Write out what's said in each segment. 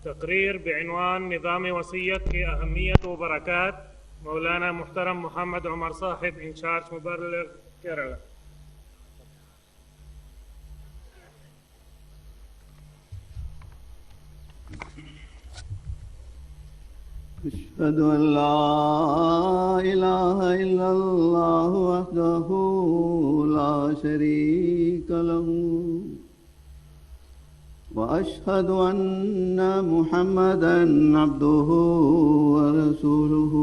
تقریر بعنوان نظام وصیت کی اہمیت و برکات، مولانا محترم محمد عمر صاحب، انچارج مبلغ، کیرلا۔ أشهد أن لا إله إلا الله وحده لا شريك له وأشهد أن محمدًا عبده ورسوله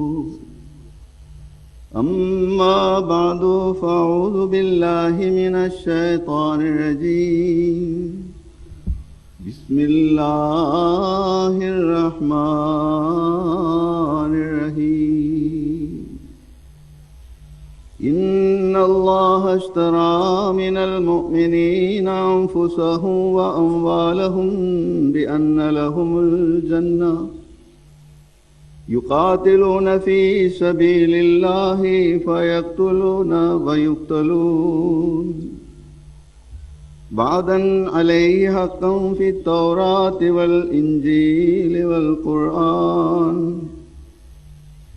أما بعد فأعوذ بالله من الشيطان الرجيم بسم الله الرحمن الرحيم إن الله اشترى من المؤمنين أنفسهم وأموالهم بأن لهم الجنة يقاتلون في سبيل الله فيقتلون ويقتلون بعدًا عليه حقًا في التوراة والإنجيل والقرآن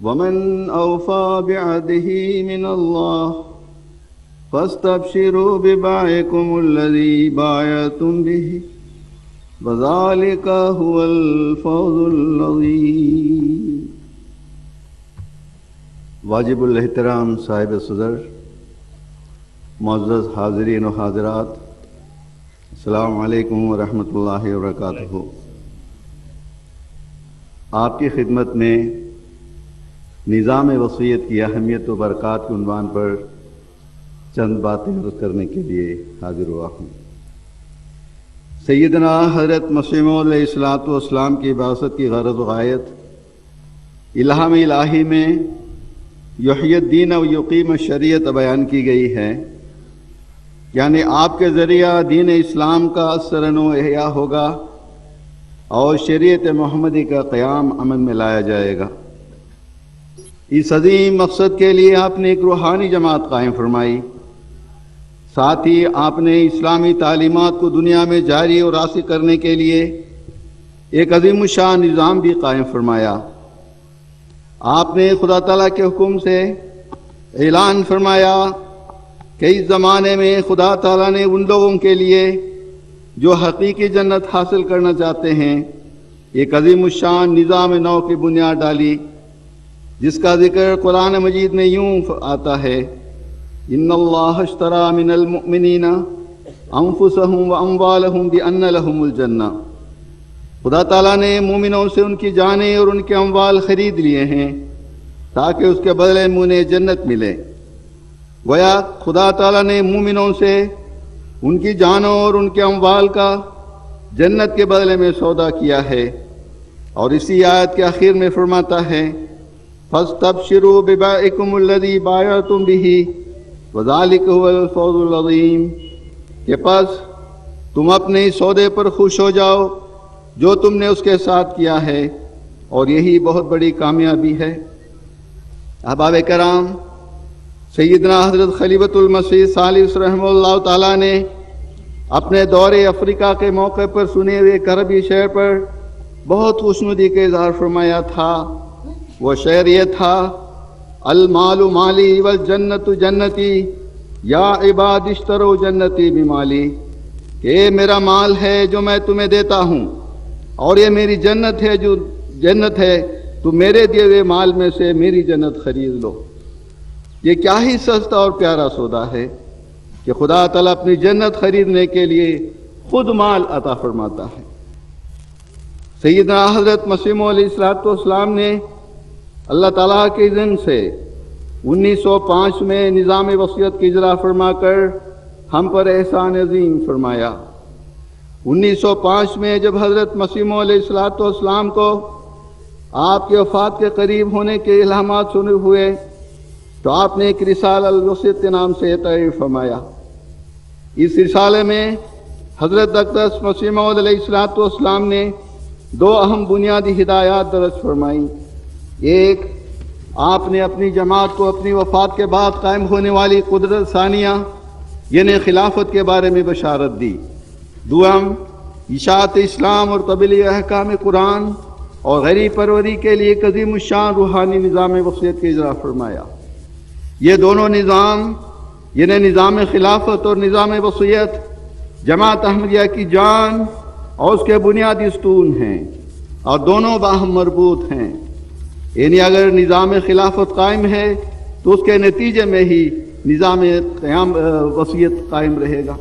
ومن أوفى بعهده من الله فاستبشروا ببيعكم الذي بايعتم به وذلك هو الفوز العظيم۔ واجب الاحترام صاحب صدر، معزز حاضرین و حاضرات، السلام علیکم ورحمۃ اللہ وبرکاتہ۔ آپ کی خدمت میں نظام وصیت کی اہمیت و برکات کے عنوان پر چند باتیں عرض کرنے کے لیے حاضر ہوا ہوں۔ سیدنا حضرت مسیح موعود علیہ الصلوۃ والسلام کی بعثت کی غرض و غایت الہام الہی میں یحیی الدین و یقیم الشریعت بیان کی گئی ہے، یعنی آپ کے ذریعہ دین اسلام کا اثر نو احیا ہوگا اور شریعت محمدی کا قیام عمل میں لایا جائے گا۔ اس عظیم مقصد کے لیے آپ نے ایک روحانی جماعت قائم فرمائی، ساتھ ہی آپ نے اسلامی تعلیمات کو دنیا میں جاری اور راسخ کرنے کے لیے ایک عظیم الشان نظام بھی قائم فرمایا۔ آپ نے خدا تعالیٰ کے حکم سے اعلان فرمایا کہ اس زمانے میں خدا تعالیٰ نے ان لوگوں کے لیے جو حقیقی جنت حاصل کرنا چاہتے ہیں ایک عظیم الشان نظام نو کی بنیاد ڈالی، جس کا ذکر قرآن مجید میں یوں آتا ہے، ان اللہ اشتری من المؤمنین انفسهم واموالهم بان لهم الجنہ۔ خدا تعالیٰ نے مومنوں سے ان کی جانیں اور ان کے اموال خرید لیے ہیں تاکہ اس کے بدلے میں انہیں جنت ملے۔ گویا خدا تعالیٰ نے مومنوں سے ان کی جانوں اور ان کے اموال کا جنت کے بدلے میں سودا کیا ہے، اور اسی آیت کے آخر میں فرماتا ہے، فاستبشروا ببیعکم الذی بایعتم بہ وذلک هو الفوز العظیم، کہ پس تم اپنے سودے پر خوش ہو جاؤ جو تم نے اس کے ساتھ کیا ہے، اور یہی بہت بڑی کامیابی ہے۔ احباب کرام، سیدنا حضرت خلیفۃ المسیح ثالث رحمہ اللہ تعالیٰ نے اپنے دور افریقہ کے موقع پر سنے ہوئے کربی شعر پر بہت خوشنودی کا اظہار فرمایا تھا۔ وہ شعر یہ تھا، المال مالی والجنت جنتی یا عباد اشتروا جنتی بمالی، کہ یہ میرا مال ہے جو میں تمہیں دیتا ہوں، اور یہ میری جنت ہے جو جنت ہے، تو میرے دیے ہوئے مال میں سے میری جنت خرید لو۔ یہ کیا ہی سستا اور پیارا سودا ہے کہ خدا تعالیٰ اپنی جنت خریدنے کے لیے خود مال عطا فرماتا ہے۔ سیدنا حضرت مسیح موعود علیہ السلام نے اللہ تعالیٰ کے اذن سے 1905 میں نظام وصیت کی اجرا فرما کر ہم پر احسان عظیم فرمایا۔ 1905 میں جب حضرت مسیح موعود علیہ السلام کو آپ کے وفات کے قریب ہونے کے الہامات سنے ہوئے تو آپ نے ایک رسالہ الوصیت کے نام سے تعریف فرمایا۔ اس رسالے میں حضرت اقدس مسیح موعود علیہ السلام نے دو اہم بنیادی ہدایات درج فرمائیں۔ ایک آپ نے اپنی جماعت کو اپنی وفات کے بعد قائم ہونے والی قدرت ثانیہ یعنی خلافت کے بارے میں بشارت دی۔ دوم، اشاعت اسلام اور تبلیغ احکام قرآن اور غریب پروری کے لیے ایک عظیم الشان روحانی نظام وصیت کا اجرا فرمایا۔ یہ دونوں نظام یعنی نظام خلافت اور نظام وصیت جماعت احمدیہ کی جان اور اس کے بنیادی ستون ہیں اور دونوں باہم مربوط ہیں۔ یعنی اگر نظام خلافت قائم ہے تو اس کے نتیجے میں ہی نظام قیام وصیت قائم رہے گا۔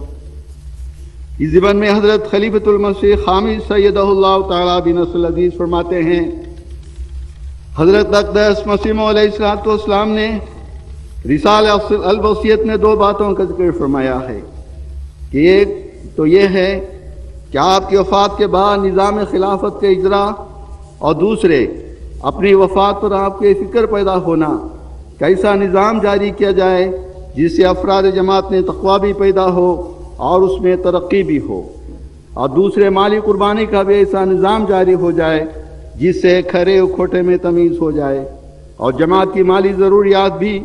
اس ضمن میں حضرت خلیفۃ المسیح خامس سیدہ اللہ تعالیٰ بنصر العزیز فرماتے ہیں، حضرت اقدس مسیح موعود علیہ السلام نے رسالہ الوصیت میں دو باتوں کا ذکر فرمایا ہے کہ ایک تو یہ ہے کہ آپ کی وفات کے بعد نظام خلافت کے اجرا، اور دوسرے اپنی وفات پر آپ کے فکر پیدا ہونا کہ ایسا نظام جاری کیا جائے جس سے افراد جماعت میں تقویٰ بھی پیدا ہو اور اس میں ترقی بھی ہو، اور دوسرے مالی قربانی کا بھی ایسا نظام جاری ہو جائے جس سے کھرے و کھوٹے میں تمیز ہو جائے اور جماعت کی مالی ضروریات بھی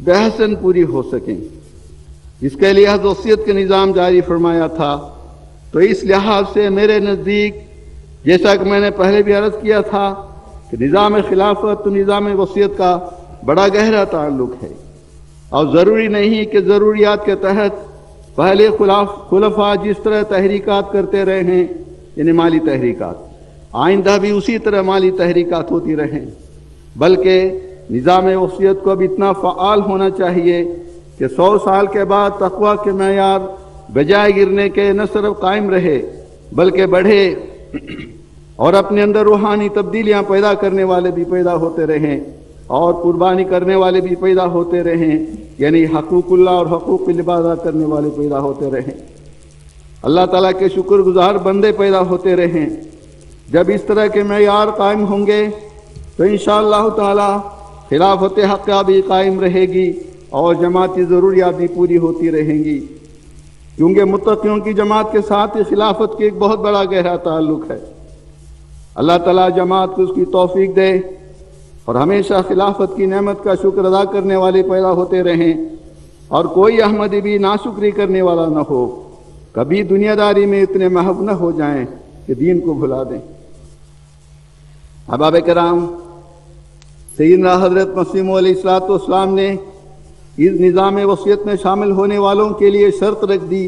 بحسن پوری ہو سکیں۔ اس کے لیے وصیت کا نظام جاری فرمایا تھا۔ تو اس لحاظ سے میرے نزدیک، جیسا کہ میں نے پہلے بھی عرض کیا تھا، کہ نظام خلافت تو نظام وصیت کا بڑا گہرا تعلق ہے، اور ضروری نہیں کہ ضروریات کے تحت پہلے خلفاء جس طرح تحریکات کرتے رہے ہیں یعنی مالی تحریکات، آئندہ بھی اسی طرح مالی تحریکات ہوتی رہیں، بلکہ نظام وصیت کو اب اتنا فعال ہونا چاہیے کہ 100 سال کے بعد تقویٰ کے معیار بجائے گرنے کے نہ صرف قائم رہے بلکہ بڑھے، اور اپنے اندر روحانی تبدیلیاں پیدا کرنے والے بھی پیدا ہوتے رہیں اور قربانی کرنے والے بھی پیدا ہوتے رہیں، یعنی حقوق اللہ اور حقوق العباد ادا کرنے والے پیدا ہوتے رہیں، اللہ تعالیٰ کے شکر گزار بندے پیدا ہوتے رہیں۔ جب اس طرح کے معیار قائم ہوں گے تو انشاءاللہ تعالی خلافت حقہ بھی قائم رہے گی اور جماعتی ضروریات بھی پوری ہوتی رہیں گی، کیونکہ متقیوں کی جماعت کے ساتھ ہی خلافت کی ایک بہت بڑا گہرا تعلق ہے۔ اللہ تعالیٰ جماعت کو اس کی توفیق دے اور ہمیشہ خلافت کی نعمت کا شکر ادا کرنے والے پیدا ہوتے رہیں، اور کوئی احمدی بھی ناشکری کرنے والا نہ ہو، کبھی دنیا داری میں اتنے محب نہ ہو جائیں کہ دین کو بھلا دیں۔ احباب کرام، سیدنا حضرت مسیح موعود علیہ السلام نے اس نظام وصیت میں شامل ہونے والوں کے لیے شرط رکھ دی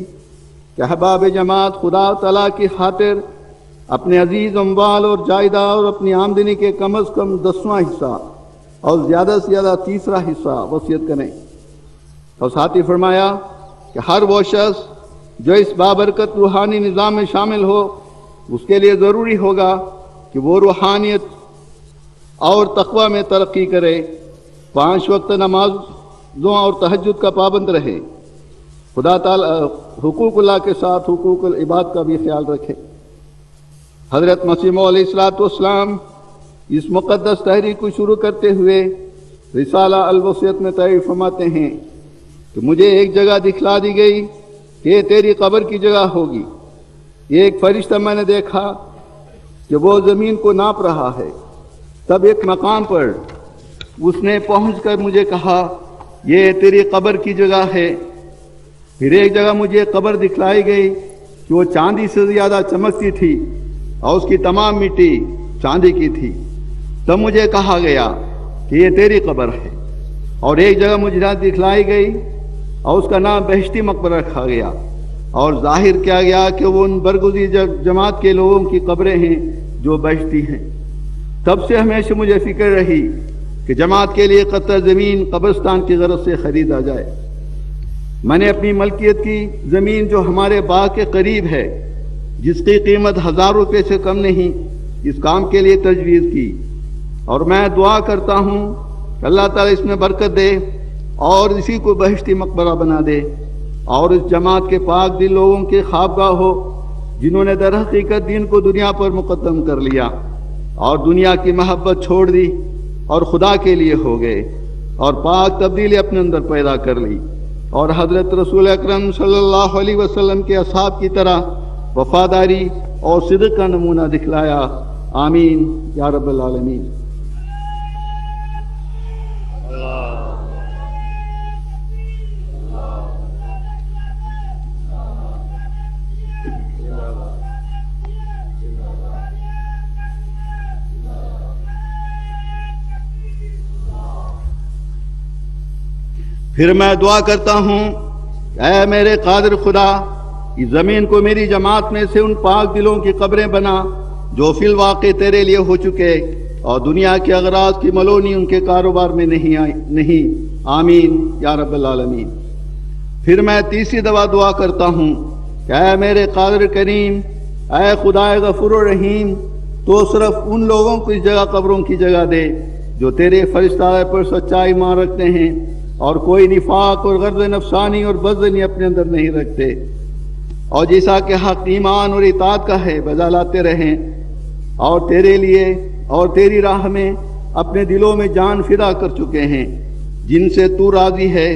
کہ احباب جماعت خدا تعالیٰ کی خاطر اپنے عزیز اموال اور جائیداد اور اپنی آمدنی کے کم از کم 10واں حصہ اور زیادہ سے زیادہ 3واں حصہ وصیت کریں، اور ساتھ ہی فرمایا کہ ہر وہ شخص جو اس بابرکت روحانی نظام میں شامل ہو اس کے لیے ضروری ہوگا کہ وہ روحانیت اور تقویٰ میں ترقی کرے، 5 وقت نمازوں اور تہجد کا پابند رہے، خدا تعالی حقوق اللہ کے ساتھ حقوق العباد کا بھی خیال رکھے۔ حضرت مسیح موعود علیہ السلام اس مقدس تحریک کو شروع کرتے ہوئے رسالہ الوصیت میں تعریف فرماتے ہیں کہ مجھے ایک جگہ دکھلا دی گئی کہ یہ تیری قبر کی جگہ ہوگی۔ ایک فرشتہ میں نے دیکھا کہ وہ زمین کو ناپ رہا ہے، تب ایک مقام پر اس نے پہنچ کر مجھے کہا یہ تیری قبر کی جگہ ہے۔ پھر ایک جگہ مجھے قبر دکھلائی گئی کہ وہ چاندی سے زیادہ چمکتی تھی اور اس کی تمام مٹی چاندی کی تھی، تب مجھے کہا گیا کہ یہ تیری قبر ہے۔ اور ایک جگہ مجھے دکھلائی گئی اور اس کا نام بہشتی مقبرہ رکھا گیا، اور ظاہر کیا گیا کہ وہ ان برگزیدہ جماعت کے لوگوں کی قبریں ہیں جو بہشتی ہیں۔ تب سے ہمیشہ مجھے فکر رہی کہ جماعت کے لیے قطع زمین قبرستان کی غرض سے خریدا جائے۔ میں نے اپنی ملکیت کی زمین جو ہمارے باغ کے قریب ہے، جس کی قیمت 1000 روپے سے کم نہیں، اس کام کے لیے تجویز کی، اور میں دعا کرتا ہوں کہ اللہ تعالیٰ اس میں برکت دے اور اسی کو بہشتی مقبرہ بنا دے، اور اس جماعت کے پاک دل لوگوں کے خوابگاہ ہو جنہوں نے در حقیقت دین کو دنیا پر مقدم کر لیا اور دنیا کی محبت چھوڑ دی اور خدا کے لیے ہو گئے اور پاک تبدیلی اپنے اندر پیدا کر لی، اور حضرت رسول اکرم صلی اللہ علیہ وسلم کے اصحاب کی طرح وفاداری اور صدق کا نمونہ دکھلایا۔ آمین یا رب العالمین۔ پھر میں دعا کرتا ہوں اے میرے قادر خدا، اس زمین کو میری جماعت میں سے ان پاک دلوں کی قبریں بنا جو فی الواقع تیرے لیے ہو چکے، اور دنیا کے اغراض کی ملونی ان کے کاروبار میں نہیں۔ آمین یا رب العالمین۔ پھر میں تیسری دعا کرتا ہوں کہ اے میرے قادر کریم، اے خدائے غفور و رحیم، تو صرف ان لوگوں کو اس جگہ قبروں کی جگہ دے جو تیرے فرشتہ پر سچائی مان رکھتے ہیں اور کوئی نفاق اور غرض نفسانی اور بزدلی اپنے اندر نہیں رکھتے، اور جیسا کہ حق ایمان اور اطاعت کا ہے بجا لاتے رہیں، اور تیرے لیے اور تیری راہ میں اپنے دلوں میں جان فدا کر چکے ہیں، جن سے تو راضی ہے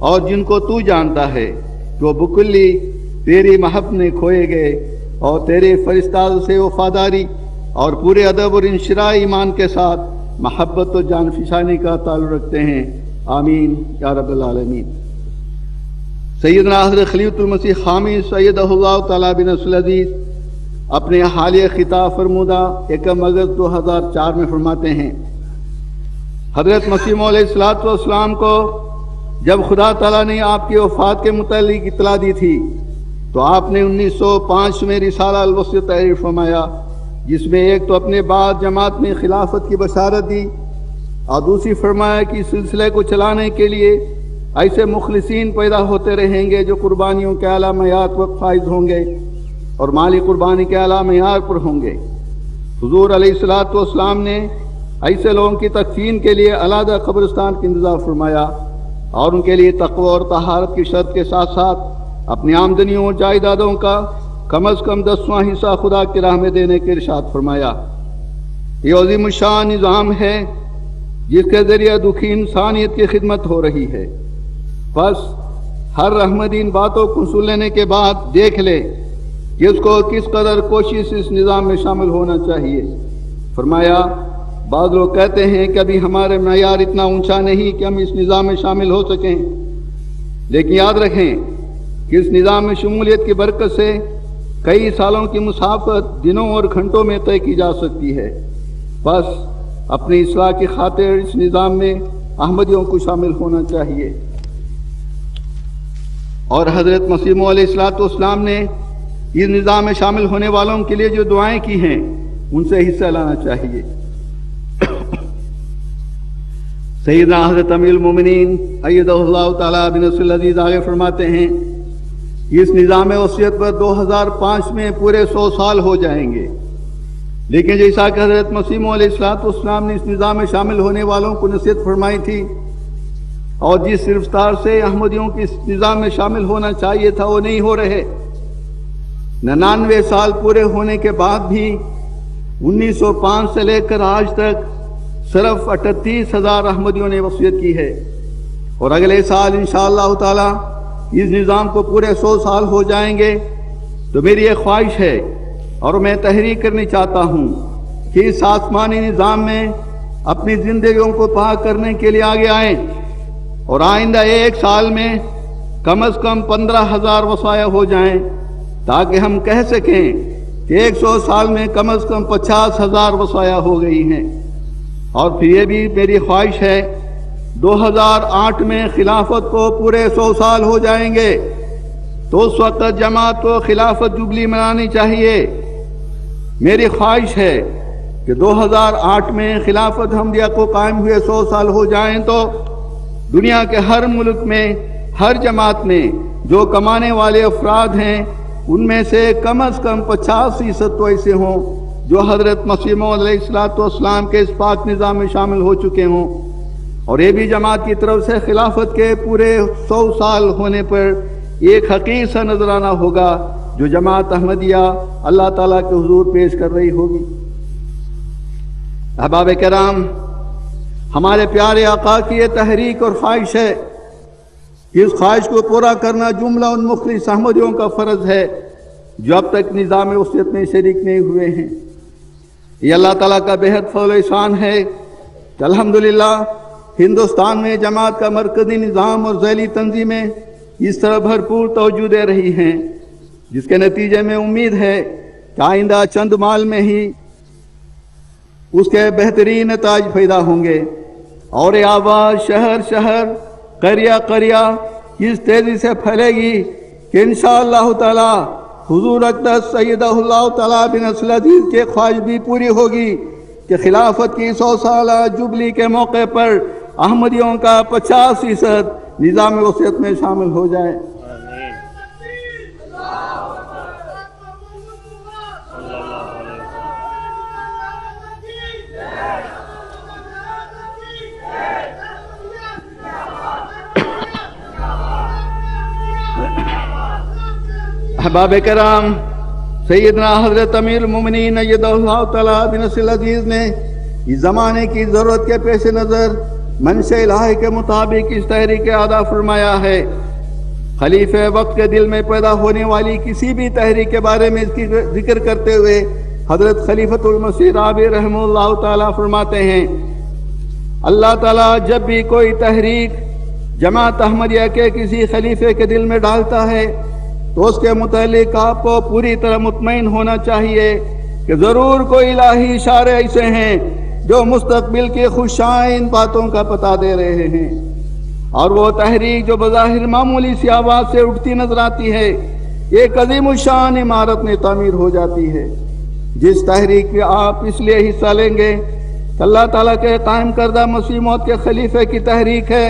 اور جن کو تو جانتا ہے کہ وہ بکلی تیری محبت میں کھوئے گئے اور تیرے فرشتہ سے وفاداری اور پورے ادب اور انشراح ایمان کے ساتھ محبت و جان فشانی کا تعلق رکھتے ہیں۔ آمین یا رب العالمین۔ سیدنا حضرت خلیفۃ المسیح خامس سیدہ اللہ تعالیٰ بن نصر العزیز اپنے حالیہ خطاب فرمودہ 1 اگست 2004 میں فرماتے ہیں، حضرت مسیح موعود علیہ السلام کو جب خدا تعالیٰ نے آپ کی وفات کے متعلق اطلاع دی تھی تو آپ نے 1905 میں رسالہ الوصیۃ تحریر فرمایا، جس میں ایک تو اپنے بعد جماعت میں خلافت کی بشارت دی اور دوسری فرمایا کہ اس سلسلے کو چلانے کے لیے ایسے مخلصین پیدا ہوتے رہیں گے جو قربانیوں کے اعلیٰ معیار پر فائز ہوں گے اور مالی قربانی کے اعلیٰ معیار پر ہوں گے۔ حضور علیہ السلام نے ایسے لوگوں کی تکفین کے لیے علیحدہ قبرستان کا انتظام فرمایا اور ان کے لیے تقوی اور طہارت کی شرط کے ساتھ ساتھ اپنی آمدنیوں اور جائیدادوں کا کم از کم 10واں حصہ خدا کی راہ میں دینے کے ارشاد فرمایا۔ یہ عظیم الشان نظام ہے جس کے ذریعے دکھی انسانیت کی خدمت ہو رہی ہے۔ بس ہر احمدی ان باتوں کو سن لینے کے بعد دیکھ لے کہ اس کو کس قدر کوشش اس نظام میں شامل ہونا چاہیے۔ فرمایا، بعض لوگ کہتے ہیں کہ ابھی ہمارے معیار اتنا اونچا نہیں کہ ہم اس نظام میں شامل ہو سکیں، لیکن یاد رکھیں کہ اس نظام میں شمولیت کی برکت سے کئی سالوں کی مسافت دنوں اور گھنٹوں میں طے کی جا سکتی ہے۔ بس اپنی اصلاح کی خاطر اس نظام میں احمدیوں کو شامل ہونا چاہیے، اور حضرت مسیح موعود علیہ السلام نے اس نظام میں شامل ہونے والوں کے لیے جو دعائیں کی ہیں ان سے حصہ لانا چاہیے۔ سیدنا حضرت امیر المومنین ایدہ اللہ تعالیٰ بنصر العزیز آگے فرماتے ہیں، اس نظام وصیت پر 2005 میں پورے 100 سال ہو جائیں گے، لیکن جیسا کہ حضرت مسیح موعود علیہ السلام نے اس نظام میں شامل ہونے والوں کو نصیحت فرمائی تھی اور جس رفتار سے احمدیوں کی اس نظام میں شامل ہونا چاہیے تھا وہ نہیں ہو رہے، 99 سال پورے ہونے کے بعد بھی 1905 سے لے کر آج تک صرف 38,000 احمدیوں نے وصیت کی ہے، اور اگلے سال انشاءاللہ تعالی اس نظام کو پورے 100 سال ہو جائیں گے۔ تو میری ایک خواہش ہے اور میں تحریک کرنی چاہتا ہوں کہ اس آسمانی نظام میں اپنی زندگیوں کو پاک کرنے کے لیے آگے آئیں اور آئندہ 1 سال میں کم از کم 15,000 وصایا ہو جائیں، تاکہ ہم کہہ سکیں کہ 100 سال میں کم از کم 50,000 وصایا ہو گئی ہیں۔ اور پھر یہ بھی میری خواہش ہے 2008 میں خلافت کو پورے 100 سال ہو جائیں گے تو اس وقت جماعت کو خلافت جبلی منانی چاہیے۔ میری خواہش ہے کہ 2008 میں خلافت احمدیہ کو قائم ہوئے 100 سال ہو جائیں تو دنیا کے ہر ملک میں ہر جماعت میں جو کمانے والے افراد ہیں ان میں سے کم از کم 50% تو ایسے ہوں جو حضرت مسیح موعود علیہ السلام کے اس پاک نظام میں شامل ہو چکے ہوں، اور یہ بھی جماعت کی طرف سے خلافت کے پورے 100 سال ہونے پر ایک حقیقی سا نذرانہ ہوگا جو جماعت احمدیہ اللہ تعالیٰ کے حضور پیش کر رہی ہوگی۔ احباب کرام، ہمارے پیارے آقا کی یہ تحریک اور خواہش ہے کہ اس خواہش کو پورا کرنا جملہ ان مخلص احمدیوں کا فرض ہے جو اب تک نظام وصیت میں شریک نہیں ہوئے ہیں۔ یہ اللہ تعالیٰ کا بہت فضل و احسان ہے کہ الحمدللہ ہندوستان میں جماعت کا مرکزی نظام اور ذیلی تنظیمیں اس طرح بھرپور توجہ دے رہی ہیں، جس کے نتیجے میں امید ہے کہ آئندہ چند مال میں ہی اس کے بہترین نتائج پیدا ہوں گے، اور یہ آواز شہر شہر قریہ قریہ اس تیزی سے پھیلے گی کہ انشاءاللہ تعالی حضور اقدس سیدہ اللہ تعالی بن نصر العزیز کے خواہش بھی پوری ہوگی کہ خلافت کی 100 سالہ جبلی کے موقع پر احمدیوں کا 50% نظام وصیت میں شامل ہو جائے۔ احباب کرام، سیدنا حضرت امیر المومنین ایدہ اللہ تعالیٰ بن نصر العزیز نے اس زمانے کی ضرورت کے پیش نظر منشاء الہی کے مطابق اس تحریک ادا فرمایا ہے۔ خلیفہ وقت کے دل میں پیدا ہونے والی کسی بھی تحریک کے بارے میں اس کی ذکر کرتے ہوئے حضرت خلیفۃ المسیح رابع رحمہ اللہ تعالیٰ فرماتے ہیں، اللہ تعالیٰ جب بھی کوئی تحریک جماعت احمدیہ کے کسی خلیفے کے دل میں ڈالتا ہے تو اس کے متعلق آپ کو پوری طرح مطمئن ہونا چاہیے کہ ضرور کوئی الہی اشارے ایسے ہیں جو مستقبل کی خوشائن باتوں کا پتہ دے رہے ہیں، اور وہ تحریک جو بظاہر معمولی سی آواز سے اٹھتی نظر آتی ہے ایک عظیم الشان عمارت میں تعمیر ہو جاتی ہے۔ جس تحریک میں آپ اس لیے حصہ لیں گے کہ اللہ تعالیٰ کے قائم کردہ مسیح موعود کے خلیفے کی تحریک ہے،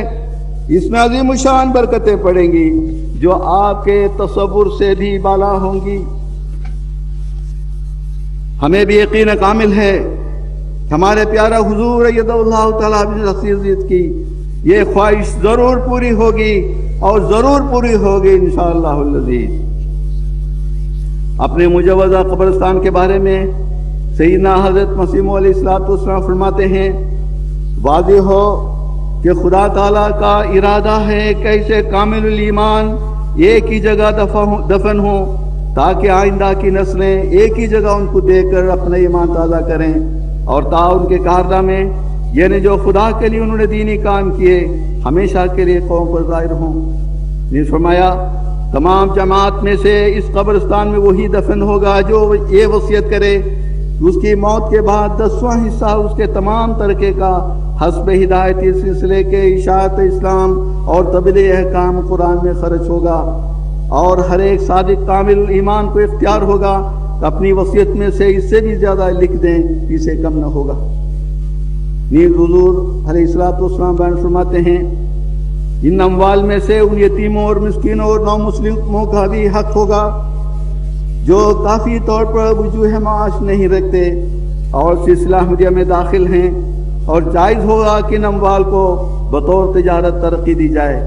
اس میں عظیم الشان برکتیں پڑیں گی جو آپ کے تصور سے بھی بالا ہوں گی۔ ہمیں بھی یقین کامل ہے کہ ہمارے پیارا حضور ایدہ اللہ تعالیٰ بن نصر العزیز کی یہ خواہش ضرور پوری ہوگی اور ضرور پوری ہوگی انشاءاللہ العزیز۔ اپنے مجوزہ قبرستان کے بارے میں سیدنا حضرت مسیح موعود علیہ السلام فرماتے ہیں، واضح ہو کہ خدا تعالیٰ کا ارادہ ہے کہ ایسے کامل الایمان ایک ہی جگہ دفن ہوں تاکہ آئندہ کی نسلیں ایک ہی جگہ ان کو دیکھ کر اپنا ایمان تازہ کریں، اور تا ان کے کارنامے یعنی جو خدا کے لیے انہوں نے دینی کام کیے ہمیشہ کے لیے قوم پر ظاہر ہوں۔ نے فرمایا تمام جماعت میں سے اس قبرستان میں وہی دفن ہوگا جو یہ وصیت کرے اس کی موت کے بعد 10واں حصہ اس کے تمام ترکے کا حسب ہدایت اس سلسلے کے اشاعت اسلام اور تبلیغ احکام قرآن میں خرچ ہوگا، اور ہر ایک صادق کامل ایمان کو اختیار ہوگا کہ اپنی وصیت میں سے اس سے بھی زیادہ لکھ دیں، اسے کم نہ ہوگا۔ نیز حضور علیہ السلام بیان فرماتے ہیں، ان اموال میں سے ان یتیموں اور مسکینوں اور نو مسلموں کا بھی حق ہوگا جو کافی طور پر وجوہ معاش نہیں رکھتے اور سلسلہ احمدیہ میں داخل ہیں، اور جائز ہوگا کہ ان اموال کو بطور تجارت ترقی دی جائے۔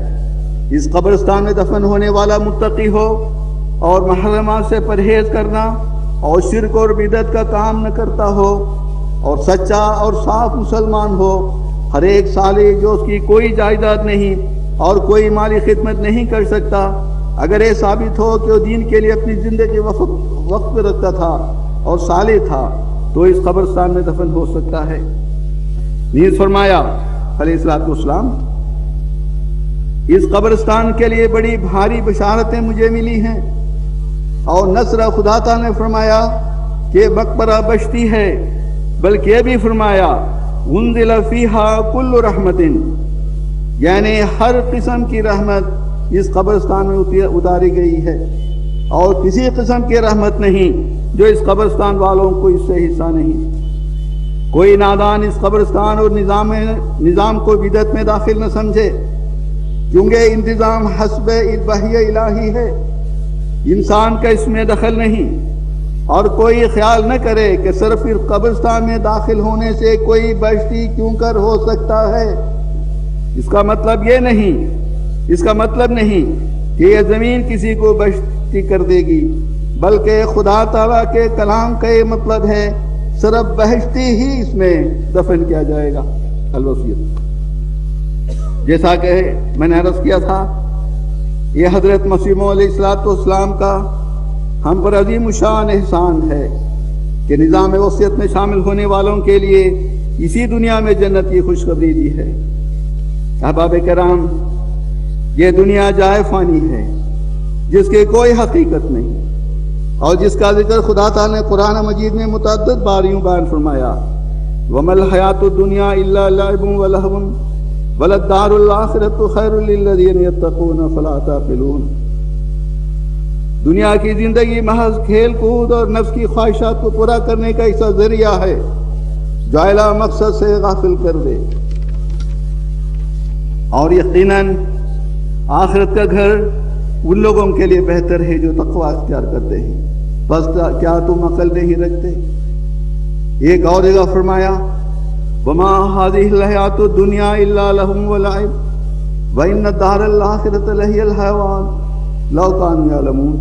اس قبرستان میں دفن ہونے والا متقی ہو اور محرمات سے پرہیز کرنا اور شرک اور بدعت کا کام نہ کرتا ہو اور سچا اور صاف مسلمان ہو، ہر ایک صالح جو اس کی کوئی جائیداد نہیں اور کوئی مالی خدمت نہیں کر سکتا، اگر یہ ثابت ہو کہ وہ دین کے لیے اپنی زندگی وقت پہ رکھتا تھا اور صالح تھا تو اس قبرستان میں دفن ہو سکتا ہے۔ نیز فرمایا علیہ السلام، اس قبرستان کے لیے بڑی بھاری بشارتیں مجھے ملی ہیں، اور نصر خدا تعالیٰ نے فرمایا کہ مقبرہ بشتی ہے، بلکہ یہ بھی فرمایا انزل فیہا کل رحمت، یعنی ہر قسم کی رحمت اس قبرستان میں اتاری گئی ہے، اور کسی قسم کی رحمت نہیں جو اس قبرستان والوں کو اس سے حصہ نہیں۔ کوئی نادان اس قبرستان اور نظام کو بدعت میں داخل نہ سمجھے، کیونکہ انتظام حسب وحی الہی ہے، انسان کا اس میں دخل نہیں، اور کوئی خیال نہ کرے کہ صرف اس قبرستان میں داخل ہونے سے کوئی بہشتی کیوں کر ہو سکتا ہے۔ اس کا مطلب نہیں کہ یہ زمین کسی کو بہشتی کر دے گی، بلکہ خدا تعالیٰ کے کلام کا یہ مطلب ہے صرف بہشتی ہی اس میں دفن کیا جائے گا۔ الوصیت، جیسا کہ میں نے عرض کیا تھا، یہ حضرت مسیح موعود علیہ السلام کا ہم پر عظیم الشان احسان ہے کہ نظام وصیت میں شامل ہونے والوں کے لیے اسی دنیا میں جنت کی خوشخبری دی ہے۔ احباب کرام، یہ دنیا جائے فانی ہے جس کی کوئی حقیقت نہیں، اور جس کا ذکر خدا تعالیٰ نے قرآن مجید میں متعدد باریوں بیان فرمایا، وَمَا الْحَيَاةُ الدُّنْيَا إِلَّا لَعِبٌ وَلَهْوٌ، وَلَلدَّارُ الْآخِرَةُ خَيْرٌ لِلَّذِينَ يَتَّقُونَ فَلَا تَعْقِلُونَ۔ دنیا کی زندگی محض کھیل کود اور نفس کی خواہشات کو پورا کرنے کا ایسا ذریعہ ہے جو اعلیٰ مقصد سے غافل کر دے، اور یقیناً آخرت کا گھر ان لوگوں کے لیے بہتر ہے جو تقوی اختیار کرتے ہیں۔ بس کیا تم عقل نہیں رکھتے؟ ایک اور جگہ فرمایا وَمَا هَذِهِ الْحَيَاةُ الدُّنْيَا إِلَّا لَهْوٌ وَلَعِبٌ وَإِنَّ الدَّارَ الْآخِرَةَ لَهِيَ الْحَيَوَانُ لَوْ كَانُوا يَعْلَمُونَ۔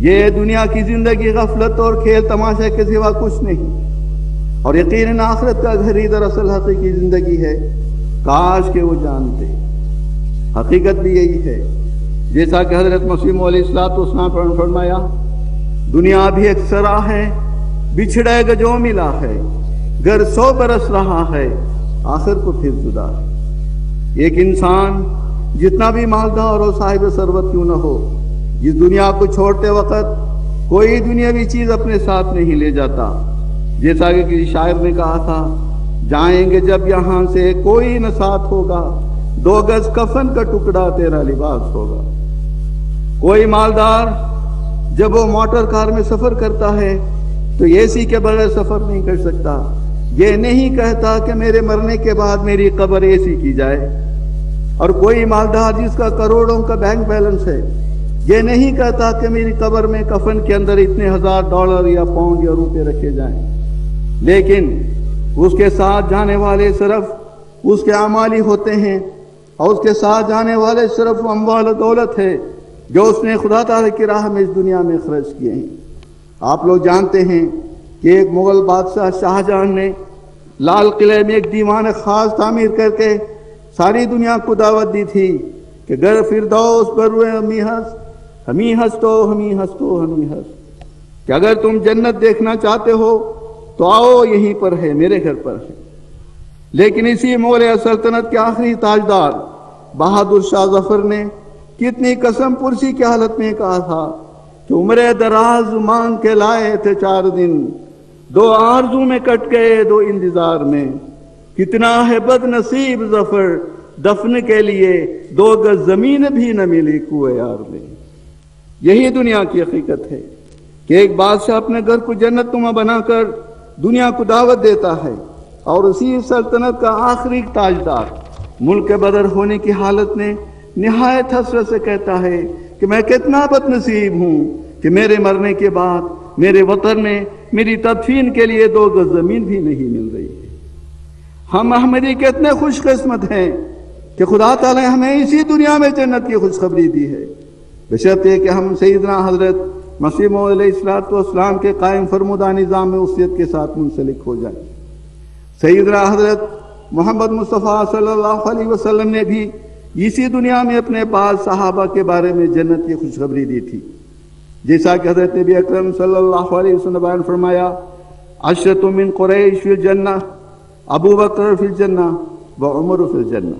یہ دنیا کی زندگی غفلت اور کھیل تماشے کے سوا کچھ نہیں، اور یقیناً آخرت کا گھر ہی دراصل حقیقی زندگی ہے، کاش کہ وہ جانتے۔ حقیقت بھی یہی ہے، جیسا کہ حضرت مسیح علیہ السلام پر فرمایا دنیا بھی ایک سرا ہے، بچھڑے گا جو ملا ہے، گر 100 برس رہا ہے، آخر کو پھر جدا ہے۔ ایک انسان جتنا بھی مالدار اور صاحب ثروت کیوں نہ ہو، اس دنیا کو چھوڑتے وقت کوئی دنیاوی چیز اپنے ساتھ نہیں لے جاتا، جیسا کہ کسی شاعر نے کہا تھا جائیں گے جب یہاں سے کوئی نہ ساتھ ہوگا، 2 گز کفن کا ٹکڑا تیرا لباس ہوگا۔ کوئی مالدار جب وہ موٹر کار میں سفر کرتا ہے تو اے سی کے بغیر سفر نہیں کر سکتا، یہ نہیں کہتا کہ میرے مرنے کے بعد میری قبر اے سی کی جائے۔ اور کوئی مالدار جس کا کروڑوں کا بینک بیلنس ہے، یہ نہیں کہتا کہ میری قبر میں کفن کے اندر اتنے $1000 یا پاؤنڈ یا روپے رکھے جائیں، لیکن اس کے ساتھ جانے والے صرف اس کے اعمال ہی ہوتے ہیں، اور اس کے ساتھ جانے والے صرف اموال و دولت ہے جو اس نے خدا تعالی کی راہ میں اس دنیا میں خرچ کیے ہیں۔ آپ لوگ جانتے ہیں کہ ایک مغل بادشاہ شاہ جہاں نے لال قلعے میں ایک دیوان خاص تعمیر کر کے ساری دنیا کو دعوت دی تھی کہ گر فردوس بروئے ہمی ہستو کہ اگر تم جنت دیکھنا چاہتے ہو تو آؤ، یہیں پر ہے، میرے گھر پر ہے۔ لیکن اسی مغل سلطنت کے آخری تاجدار بہادر شاہ ظفر نے کتنی قسم پرسی کی حالت میں کہا تھا کہ عمرے دراز مانگ کے لائے تھے 4 دن، 2 آرزو میں کٹ گئے 2 انتظار میں، کتنا ہے بد نصیب ظفر دفن کے لیے 2 گز زمین بھی نہ ملی کوئے یار میں۔ یہی دنیا کی حقیقت ہے کہ ایک بادشاہ اپنے گھر کو جنت نما بنا کر دنیا کو دعوت دیتا ہے، اور اسی سلطنت کا آخری تاجدار ملک بدر ہونے کی حالت میں نہایت حسرت سے کہتا ہے کہ میں کتنا بد نصیب ہوں کہ میرے مرنے کے بعد میرے وطن میں میری تدفین کے لیے 2 گز زمین بھی نہیں مل رہی ہے۔ ہم احمدی کتنے خوش قسمت ہیں کہ خدا تعالی ہمیں اسی دنیا میں جنت کی خوشخبری دی ہے، بشرط یہ کہ ہم سیدنا حضرت مسیح موعود علیہ السلام کے قائم فرمودہ نظام میں وصیت کے ساتھ منسلک ہو جائیں۔ سیدنا حضرت محمد مصطفیٰ صلی اللہ علیہ وسلم نے بھی اسی دنیا میں اپنے بعض صحابہ کے بارے میں جنت کی خوشخبری دی تھی، جیسا کہ حضرت نبی اکرم صلی اللہ علیہ وسلم نے بیان فرمایا 10 من قریش فی الجنہ، ابو بکر فی الجنہ و عمر فی الجنہ،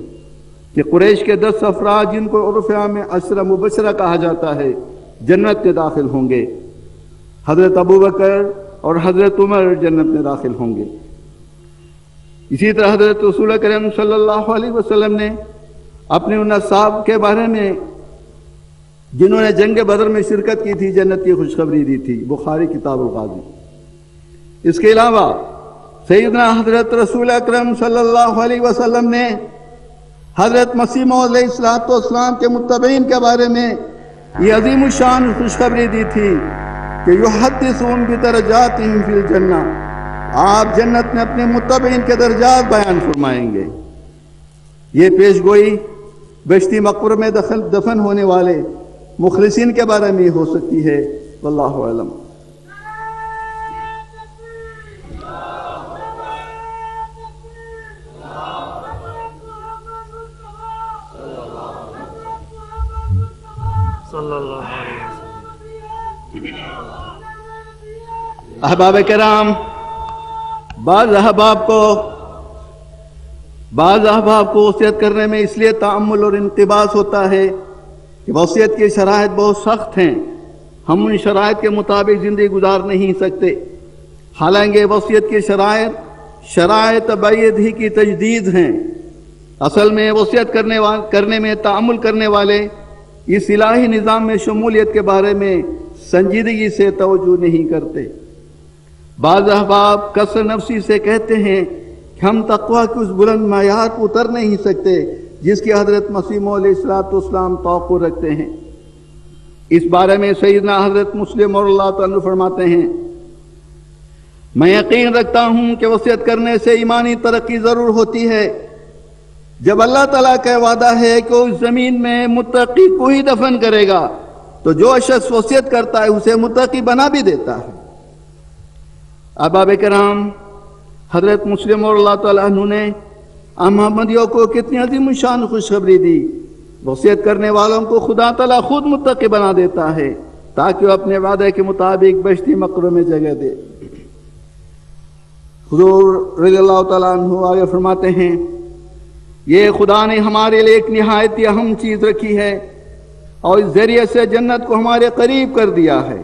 کہ قریش کے 10 افراد جن کو عرف عام میں 10 مبشرہ کہا جاتا ہے جنت میں داخل ہوں گے، حضرت ابو بکر اور حضرت عمر جنت میں داخل ہوں گے۔ اسی طرح حضرت رسول کریم صلی اللہ علیہ وسلم نے اپنے ان اصحاب کے بارے میں جنہوں نے جنگ بدر میں شرکت کی تھی جنت کی خوشخبری دی تھی، بخاری کتاب الغازی۔ اس کے علاوہ سیدنا حضرت رسول اکرم صلی اللہ علیہ وسلم نے حضرت مسیح موعود علیہ السلام کے متبعین کے بارے میں یہ عظیم الشان خوشخبری دی تھی کہ یحدثون بدرجاتہم فی الجنہ، آپ جنت میں اپنے متبعین کے درجات بیان فرمائیں گے۔ یہ پیش گوئی بہشتی مقبر میں دفن ہونے والے مخلصین کے بارے میں ہو سکتی ہے، واللہ اعلم۔ صلی اللہ علیہ وسلم۔ احباب کرام، بعض احباب کو وصیت کرنے میں اس لیے تأمل اور انتباس ہوتا ہے کہ وصیت کی شرائط بہت سخت ہیں، ہم ان شرائط کے مطابق زندگی گزار نہیں سکتے۔ حالانکہ وصیت کی شرائط بعید ہی کی تجدید ہیں، اصل میں وصیت کرنے میں تعامل کرنے والے اس الہی نظام میں شمولیت کے بارے میں سنجیدگی سے توجہ نہیں کرتے۔ بعض احباب کثر نفسی سے کہتے ہیں کہ ہم تقویٰ کے اس بلند معیار پر اتر نہیں سکتے جس کی حضرت مسیح موعود علیہ السلام توقع رکھتے ہیں۔ اس بارے میں سیدنا حضرت مسلم اور اللہ تعالیٰ فرماتے ہیں، میں یقین رکھتا ہوں کہ وصیت کرنے سے ایمانی ترقی ضرور ہوتی ہے۔ جب اللہ تعالیٰ کا وعدہ ہے کہ اس زمین میں متقی کو ہی دفن کرے گا تو جو شخص وصیت کرتا ہے اسے متقی بنا بھی دیتا ہے۔ احباب کرام، حضرت مسلم اور اللہ تعالیٰ عنہ نے محمدیوں کو کتنی عظیم شان خوشخبری دی۔ وصیت کرنے والوں کو خدا تعالیٰ خود متقی بنا دیتا ہے تاکہ وہ اپنے وعدے کے مطابق بہشتی مقبروں میں جگہ دے۔ حضور رضی اللہ تعالیٰ عنہ آگے فرماتے ہیں، یہ خدا نے ہمارے لیے ایک نہایت ہی اہم چیز رکھی ہے اور اس ذریعے سے جنت کو ہمارے قریب کر دیا ہے۔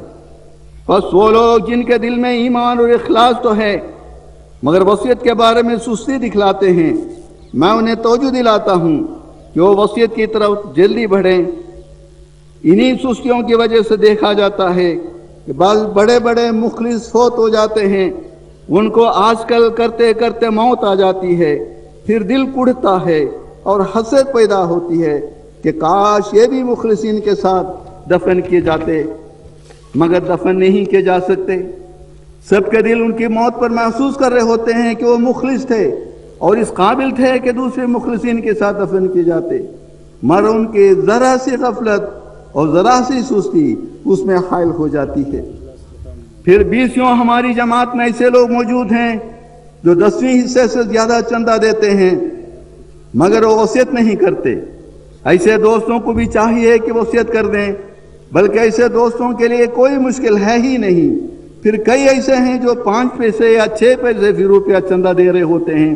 بس وہ لوگ جن کے دل میں ایمان اور اخلاص تو ہے مگر وصیت کے بارے میں سستی دکھلاتے ہیں، میں انہیں توجہ دلاتا ہوں کہ وہ وصیت کی طرف جلدی بڑھیں۔ انہی سستیوں کی وجہ سے دیکھا جاتا ہے کہ بعض بڑے بڑے مخلص فوت ہو جاتے ہیں، ان کو آج کل کرتے کرتے موت آ جاتی ہے، پھر دل کڑھتا ہے اور حسرت پیدا ہوتی ہے کہ کاش یہ بھی مخلصین کے ساتھ دفن کیے جاتے، مگر دفن نہیں کیے جا سکتے۔ سب کے دل ان کی موت پر محسوس کر رہے ہوتے ہیں کہ وہ مخلص تھے اور اس قابل تھے کہ دوسرے مخلصین کے ساتھ دفن کیے جاتے، مگر ان کی ذرا سی غفلت اور ذرا سی سستی اس میں حائل ہو جاتی ہے۔ پھر 20 ہماری جماعت میں ایسے لوگ موجود ہیں جو 10ویں حصے سے زیادہ چندہ دیتے ہیں مگر وہ وصیت نہیں کرتے۔ ایسے دوستوں کو بھی چاہیے کہ وصیت کر دیں، بلکہ ایسے دوستوں کے لیے کوئی مشکل ہے ہی نہیں۔ پھر کئی ایسے ہیں جو 5 پیسے یا 6 پیسے فی روپیہ چندہ دے رہے ہوتے ہیں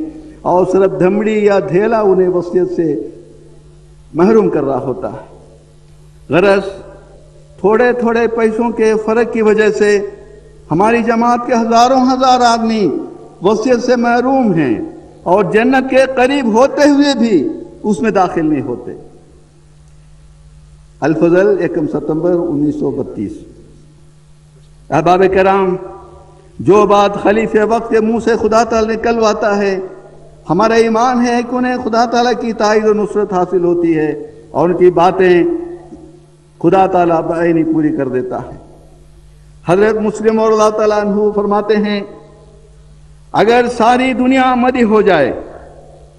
اور صرف دھمڑی یا دھیلا انہیں وصیت سے محروم کر رہا ہوتا ہے۔ غرض تھوڑے تھوڑے پیسوں کے فرق کی وجہ سے ہماری جماعت کے ہزاروں ہزار آدمی وصیت سے محروم ہیں اور جنت کے قریب ہوتے ہوئے بھی اس میں داخل نہیں ہوتے۔ الفضل 1 ستمبر 1932۔ احباب کرام، جو بات خلیفہ وقت کے منہ سے خدا تعالی نکلواتا ہے، ہمارا ایمان ہے کہ انہیں خدا تعالیٰ کی تائید و نصرت حاصل ہوتی ہے اور ان کی باتیں خدا تعالیٰ بعینی پوری کر دیتا ہے۔ حضرت مسلم اور اللہ تعالیٰ عنہ فرماتے ہیں، اگر ساری دنیا مدعی ہو جائے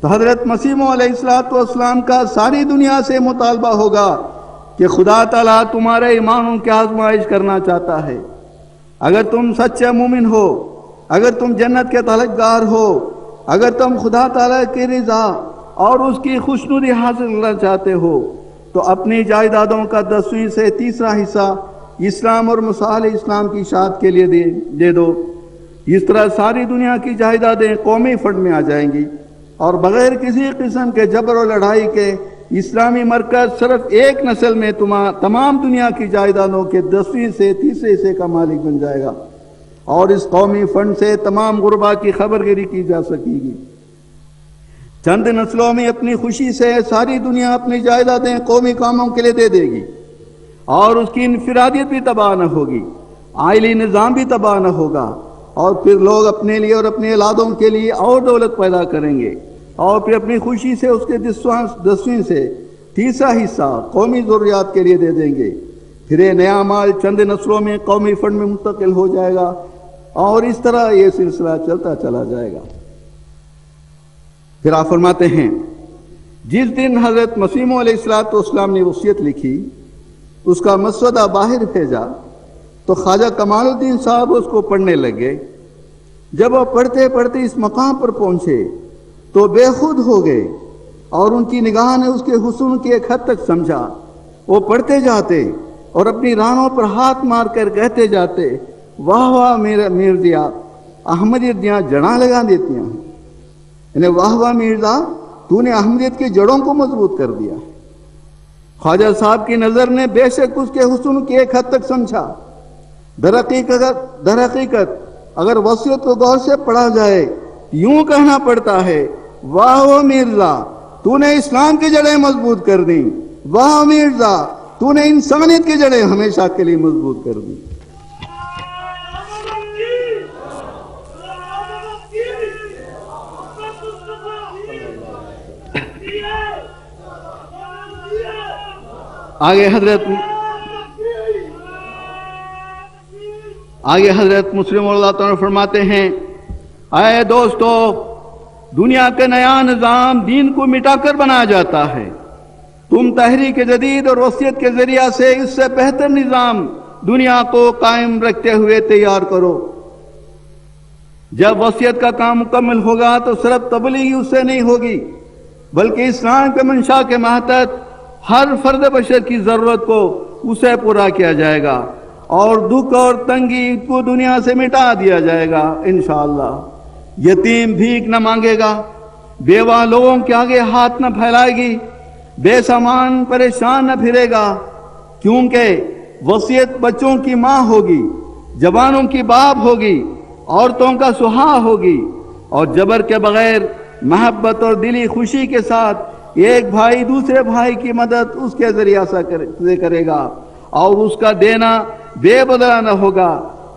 تو حضرت مسیح موعود علیہ السلام کا ساری دنیا سے مطالبہ ہوگا کہ خدا تعالیٰ تمہارے ایمانوں کی آزمائش کرنا چاہتا ہے۔ اگر تم سچے مومن ہو، اگر تم جنت کے طلبگار ہو، اگر تم خدا تعالیٰ کی رضا اور اس کی خوشنودی حاصل کرنا چاہتے ہو تو اپنی جائیدادوں کا 10ویں سے 3واں حصہ اسلام اور مصالح اسلام کی اشاعت کے لیے دے دو۔ اس طرح ساری دنیا کی جائیدادیں قومی فنڈ میں آ جائیں گی اور بغیر کسی قسم کے جبر و لڑائی کے اسلامی مرکز صرف ایک نسل میں تمام دنیا کی جائیدادوں کے 10ویں سے 3ویں حصے کا مالک بن جائے گا اور اس قومی فنڈ سے تمام غربا کی خبر گیری کی جا سکے گی۔ چند نسلوں میں اپنی خوشی سے ساری دنیا اپنی جائیدادیں قومی کاموں کے لیے دے دے گی اور اس کی انفرادیت بھی تباہ نہ ہوگی، آئلی نظام بھی تباہ نہ ہوگا، اور پھر لوگ اپنے لیے اور اپنے اولادوں کے لیے اور دولت پیدا کریں گے اور پھر اپنی خوشی سے اس کے 10ویں سے 3واں حصہ قومی ضروریات کے لیے دے دیں گے۔ پھر یہ نیا مال چند نسلوں میں قومی فنڈ میں منتقل ہو جائے گا اور اس طرح یہ سلسلہ چلتا چلا جائے گا۔ پھر آپ فرماتے ہیں، جس دن حضرت مسیح موعود علیہ السلام نے وصیت لکھی، اس کا مسودہ باہر بھیجا تو خواجہ کمال الدین صاحب اس کو پڑھنے لگے۔ جب وہ پڑھتے پڑھتے اس مقام پر پہنچے تو بے خود ہو گئے اور ان کی نگاہ نے اس کے حسن کی ایک حد تک سمجھا۔ وہ پڑھتے جاتے اور اپنی رانوں پر ہاتھ مار کر کہتے جاتے، واہ واہ مرزا، احمدیت جڑاں لگا دیتی ہیں، یعنی واہ واہ مرزا، تو نے احمدیت کی جڑوں کو مضبوط کر دیا۔ خواجہ صاحب کی نظر نے بے شک اس کے حسن کی ایک حد تک سمجھا۔ در حقیقت اگر وصیت کو غور سے پڑھا جائے یوں کہنا پڑتا ہے، واہ و مرزا، تو نے اسلام کی جڑیں مضبوط کر دی، واہ مرزا تو نے انسانیت کی جڑیں ہمیشہ کے لیے مضبوط کر دی۔ آگے حضرت مسلم اللہ تعالیٰ فرماتے ہیں، اے دوستو، دنیا کا نیا نظام دین کو مٹا کر بنایا جاتا ہے، تم تحریک جدید اور وصیت کے ذریعہ سے اس سے بہتر نظام دنیا کو قائم رکھتے ہوئے تیار کرو۔ جب وصیت کا کام مکمل ہوگا تو صرف تبلیغ اس سے نہیں ہوگی، بلکہ اسلام کے منشا کے ماتحت ہر فرد بشر کی ضرورت کو اسے پورا کیا جائے گا، اور دکھ اور تنگی کو دنیا سے مٹا دیا جائے گا انشاءاللہ۔ یتیم بھیک نہ مانگے گا، بیوہ لوگوں کے آگے ہاتھ نہ پھیلائے گی، بے سامان پریشان نہ پھرے گا، کیونکہ وصیت بچوں کی ماں ہوگی، جوانوں کی باپ ہوگی، عورتوں کا سہاگ ہوگی، اور جبر کے بغیر محبت اور دلی خوشی کے ساتھ ایک بھائی دوسرے بھائی کی مدد اس کے ذریعہ سے کرے گا، اور اس کا دینا بے بدلہ نہ ہوگا،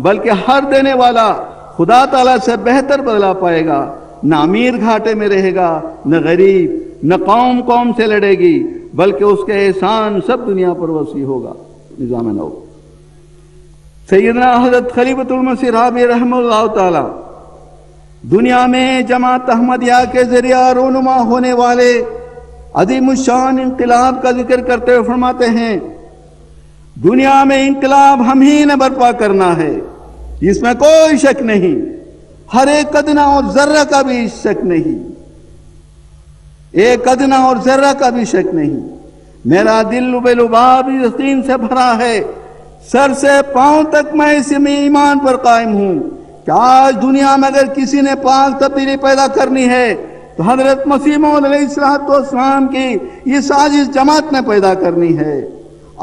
بلکہ ہر دینے والا خدا تعالیٰ سے بہتر بدلہ پائے گا۔ نہ امیر گھاٹے میں رہے گا، نہ غریب، نہ قوم سے لڑے گی، بلکہ اس کے احسان سب دنیا پر وسیع ہوگا۔ نظام نو سیدنا حضرت خلیفۃ المسیح رابع رحمہ اللہ تعالی دنیا میں جماعت احمدیہ کے ذریعہ رونما ہونے والے عظیم الشان انقلاب کا ذکر کرتے ہوئے فرماتے ہیں، دنیا میں انقلاب ہم ہی نے برپا کرنا ہے، اس میں کوئی شک نہیں، ہر ایک ادنا اور ذرہ کا بھی شک نہیں، ایک ادنا اور ذرہ کا بھی شک نہیں۔ میرا دل بے لباب یقین سے بھرا ہے، سر سے پاؤں تک میں اس میں ایمان پر قائم ہوں کہ آج دنیا میں اگر کسی نے پاک تبدیلی پیدا کرنی ہے تو حضرت مسیح موعود علیہ السلام کی یہ سازش جماعت نے پیدا کرنی ہے۔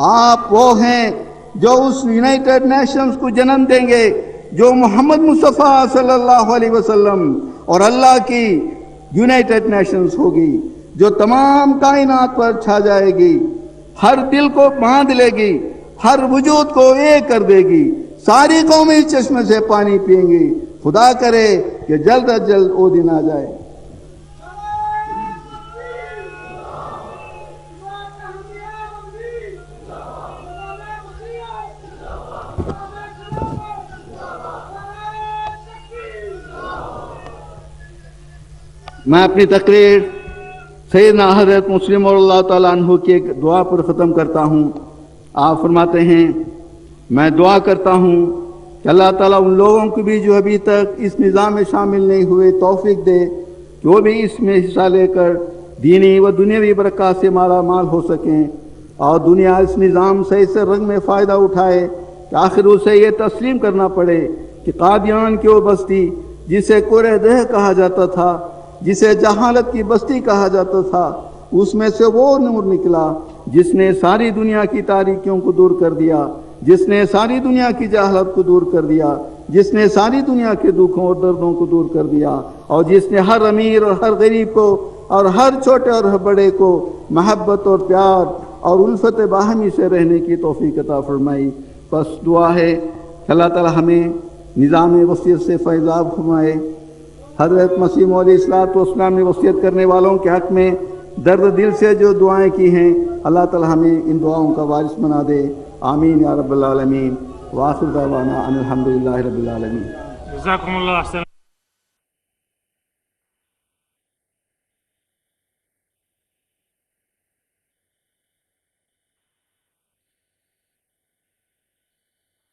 آپ وہ ہیں جو اس یونائٹڈ نیشنز کو جنم دیں گے جو محمد مصطفیٰ صلی اللہ علیہ وسلم اور اللہ کی یونائٹڈ نیشنز ہوگی، جو تمام کائنات پر چھا جائے گی، ہر دل کو باندھ لے گی، ہر وجود کو ایک کر دے گی، ساری قومیں اس چشمے سے پانی پئیں گی۔ خدا کرے کہ جلد از جلد وہ دن آ جائے۔ میں اپنی تقریر سیدنا حضرت مسلم اللہ تعالیٰ عنہ کی ایک دعا پر ختم کرتا ہوں۔ آپ فرماتے ہیں، میں دعا کرتا ہوں کہ اللہ تعالیٰ ان لوگوں کو بھی جو ابھی تک اس نظام میں شامل نہیں ہوئے توفیق دے کہ وہ بھی اس میں حصہ لے کر دینی و دنیاوی برکات سے مالا مال ہو سکیں، اور دنیا اس نظام سے اس رنگ میں فائدہ اٹھائے کہ آخر اسے یہ تسلیم کرنا پڑے کہ قادیان کی وہ بستی جسے کوڑے دہ کہا جاتا تھا، جسے جہالت کی بستی کہا جاتا تھا، اس میں سے وہ نور نکلا جس نے ساری دنیا کی تاریکیوں کو دور کر دیا، جس نے ساری دنیا کی جہالت کو دور کر دیا، جس نے ساری دنیا کے دکھوں اور دردوں کو دور کر دیا، اور جس نے ہر امیر اور ہر غریب کو اور ہر چھوٹے اور ہر بڑے کو محبت اور پیار اور الفت باہمی سے رہنے کی توفیق عطا فرمائی۔ بس دعا ہے کہ اللہ تعالی ہمیں نظام وصیت سے فیضاب فرمائے۔ حضرت مسیح موعود علیہ السلام نے وصیت کرنے والوں کے حق میں درد دل سے جو دعائیں کی ہیں، اللہ تعالی ہمیں ان دعاؤں کا وارث بنا دے۔ آمین یا رب العالمین۔ وآخر دعوانا ان الحمدللہ رب العالمین۔ جزاکم اللہ احسن۔